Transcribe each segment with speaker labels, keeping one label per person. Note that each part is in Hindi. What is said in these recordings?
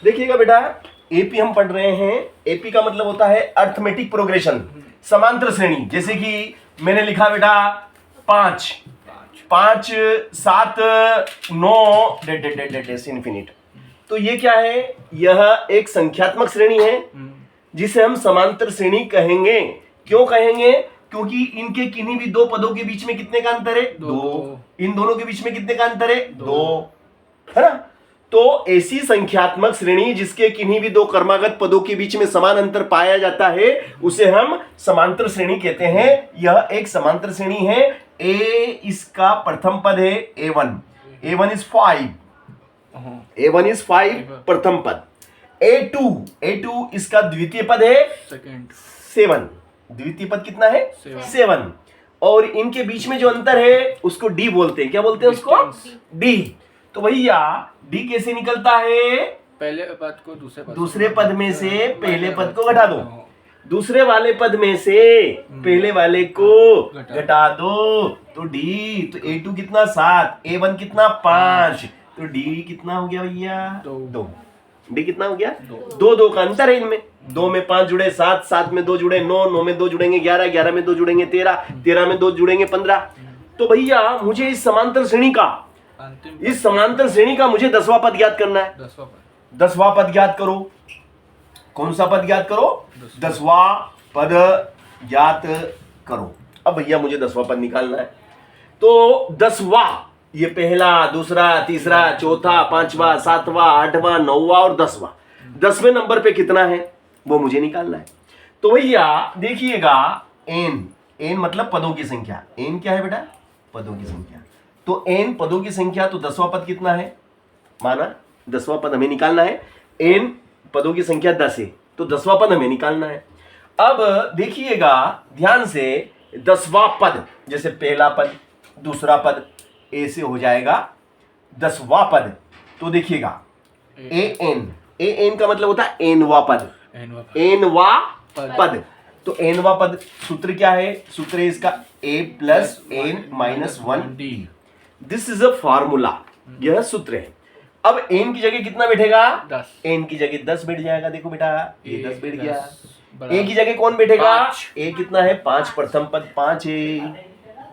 Speaker 1: देखिएगा बेटा, एपी हम पढ़ रहे हैं। एपी का मतलब होता है अर्थमेटिक प्रोग्रेशन, समांतर श्रेणी। जैसे कि मैंने लिखा बेटा 5 5 7 9 डेट इन्फिनिट। तो ये क्या है? यह एक संख्यात्मक श्रेणी है जिसे हम समांतर श्रेणी कहेंगे। क्यों कहेंगे? क्योंकि इनके किन्हीं भी दो पदों के बीच में कितने का अंतर है? दो। इन दोनों के बीच में कितने का अंतर है? दो, है ना? तो ऐसी संख्यात्मक श्रेणी जिसके किन्हीं भी दो क्रमागत पदों के बीच में समान अंतर पाया जाता है उसे हम समांतर श्रेणी कहते हैं। यह एक समांतर श्रेणी है। ए इसका प्रथम पद है A1 इज 5, A1 इज 5 प्रथम पद। A2 इसका द्वितीय पद है
Speaker 2: सेकंड
Speaker 1: 7। द्वितीय पद कितना है? 7। और इनके बीच में जो अंतर है उसको D बोलते हैं। क्या बोलते हैं उसको? D। तो भैया D कैसे निकलता है?
Speaker 2: पहले पद को
Speaker 1: दूसरे पद में से पहले पद को घटा दो, दूसरे वाले पद में से पहले वाले को घटा दो, तो D। तो A2 कितना 7, A1 कितना 5, तो D कितना हो गया भैया? 2। D कितना हो गया? 2 का अंतर है इनमें। 2 में 5 जुड़े 7, 7 में 2 जुड़े 9, 9 में 2 जुड़ेंगे 11, 11 में 2 जुड़ेंगे 13, 13 में 2 जुड़ेंगे 15। तो भैया मुझे इस समांतर श्रेणी का मुझे 10वां पद ज्ञात करना है। 10वां पद ज्ञात करो। कौन सा पद ज्ञात करो? 10वां पद ज्ञात करो। अब भैया मुझे 10वां पद निकालना है। तो 10वां, ये पहला, दूसरा, तीसरा, चौथा, 5वां, 7वां, 8वां, 9वां और 10वां। 10वें नंबर पे कितना है वो मुझे निकालना है। तो भैया देखिएगा, n मतलब पदों की संख्या। n क्या है बेटा? पदों की संख्या। तो n पदों की संख्या, तो 10वां पद कितना है? माना 10वां पद हमें निकालना है। n पदों की संख्या 10 है, तो 10वां पद हमें निकालना है। अब देखिएगा ध्यान से, 10वां पद, जैसे पहला पद, दूसरा पद, ए से हो जाएगा 10वां पद। तो देखिएगा an का मतलब होता है एनवा पद, एनवा पद। तो एनवा पद सूत्र क्या है? सूत्र है इसका a plus n minus 1d। This is a formula, यह सूत्र है। अब n की जगह कितना बैठेगा? 10। n की जगह 10 बैठ जाएगा। देखो बेटा, ये 10 बैठ गया। a की जगह कौन बैठेगा? a कितना है? 5 प्रथम पद 5 है,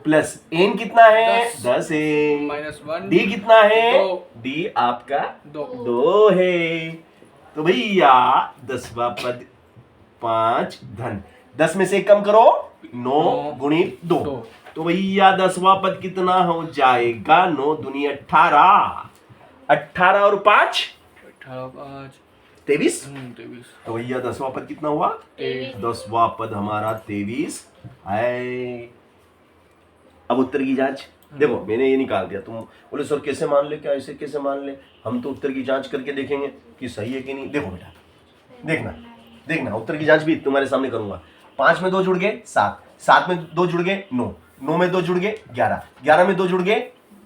Speaker 1: प्लस n कितना है? 10 है,
Speaker 2: माइनस 1,
Speaker 1: d कितना है?
Speaker 2: 2,
Speaker 1: d आपका 2 है। तो भैया 10वां पद 5 धन 10 में से एक कम करो, 9 गुणित 2। तो भैया 10वां पद कितना हो जाएगा? 9 दूनी 18, 18 और 5 23। तो भैया 10वां पद कितना हुआ? 10वां पद हमारा 23 है। अब उत्तर की जांच देखो, मैंने ये निकाल दिया। तुम बोले सर कैसे मान ले? क्या ऐसे कैसे मान ले? हम तो उत्तर की जांच करके देखेंगे कि सही है कि नहीं। देखो बेटा, देखना उत्तर की जांच भी तुम्हारे सामने करूंगा। 5 में 2 जुड़ गए 7, 7 में 2 जुड़ गए 9, 9 में 2 जुड़ गए 11, 11 में 2 जुड़ गए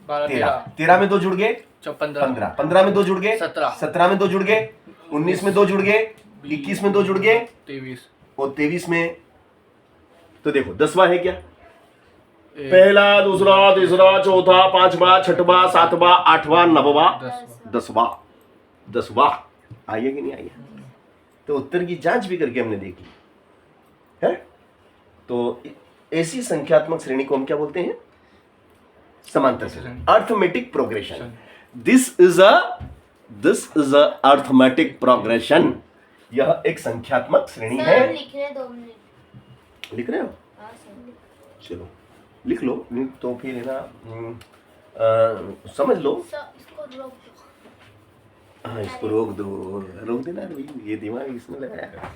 Speaker 1: 13, 13 में 2 जुड़ गए 15, 15 में 2 जुड़ गए 17, 17 में 2 जुड़ गए 19 में 2 जुड़ गए 21 में 2 जुड़ गए 23, और 23 में। तो देखो 10वां है क्या? पहला, दूसरा, तीसरा, चौथा, 5वां, 6वां, 7वां, 8वां, 9वां, 10वां। आइए कि नहीं आइए? तो उत्तर की जांच भी करके हमने देखी है। तो ऐसी संख्यात्मक श्रेणी को हम क्या बोलते हैं? समांतर श्रेणी, arithmetic progression. This is a arithmetic progression. यह एक संख्यात्मक श्रेणी है। लिख रहे हो? चलो लिख लो, नहीं तो फिर है ना समझ लो। हाँ, इसको रोक देना, ये दिमाग इसमें लगाया।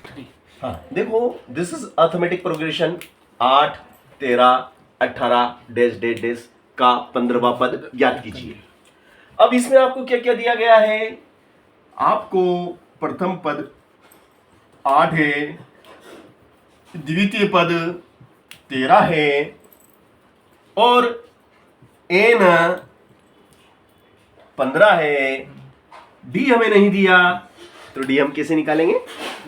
Speaker 1: हाँ देखो, this is arithmetic progression. 8, 13, 18 dash dash dash का 15वां पद ज्ञात कीजिए। अब इसमें आपको क्या क्या दिया गया है? आपको प्रथम पद 8 है, द्वितीय पद 13 है, और n 15 है। d हमें नहीं दिया, तो d हम कैसे निकालेंगे?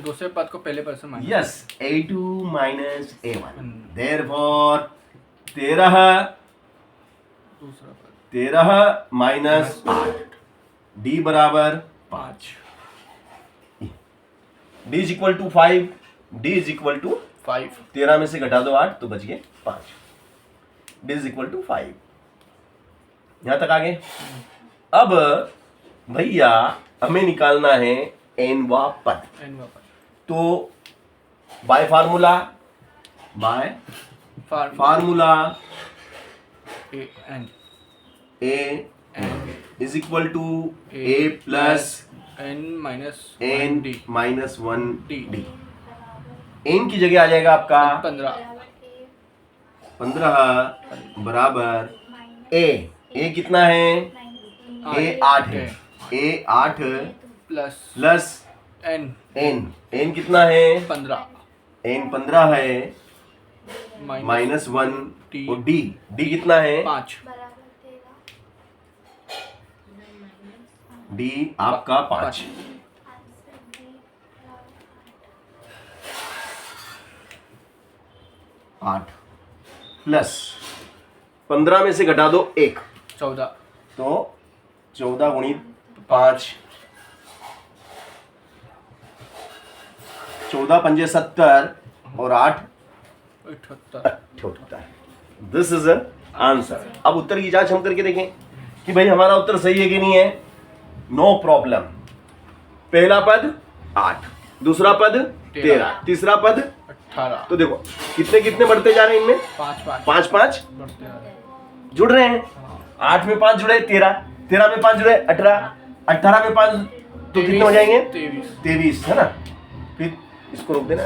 Speaker 2: दूसरे पद को पहले पद से माइनस।
Speaker 1: Yes, a2 minus a1। Therefore 13 minus 8, d बराबर 5। D is equal to 5, d is equal to
Speaker 2: 5
Speaker 1: 13 में से घटा दो 8 तो बच गए 5, डी इज इक्वल टू 5। यहां तक आ गए। अब भैया हमें निकालना है nवा पद।
Speaker 2: n वापस
Speaker 1: तो by formula
Speaker 2: a n
Speaker 1: a is equal to a plus
Speaker 2: n minus
Speaker 1: n
Speaker 2: 1 d
Speaker 1: minus 1
Speaker 2: D।
Speaker 1: D. N की जगह आ जाएगा आपका
Speaker 2: 15
Speaker 1: 15 बराबर ए कितना है, ए 8 है, ए 8
Speaker 2: प्लस
Speaker 1: प्लस
Speaker 2: n
Speaker 1: एन कितना है,
Speaker 2: 15
Speaker 1: एन 15 है माइनस 1
Speaker 2: D।
Speaker 1: और डी कितना है,
Speaker 2: 5
Speaker 1: डी आपका 5। 8 प्लस 15 में से घटा दो 1
Speaker 2: 14
Speaker 1: तो 14 गुणित 5, 14 पंजे 70 और 8 78। This is a answer. अब उत्तर की जांच हम करके देखें कि भाई हमारा उत्तर सही है कि नहीं है। No problem. पहला पद 8, दूसरा पद 13, तीसरा पद
Speaker 2: 18
Speaker 1: तो देखो कितने कितने बढ़ते जा रहे हैं इनमें, 5 5
Speaker 2: बढ़ते जा रहे हैं।
Speaker 1: जुड़ रहे हैं। 8 में 5 जुड़े 13, 13 में 5 जुड़े 18, 18 में 5 तो कितने हो जाएंगे
Speaker 2: 23
Speaker 1: 23 है ना। फिर इसको रोक देना।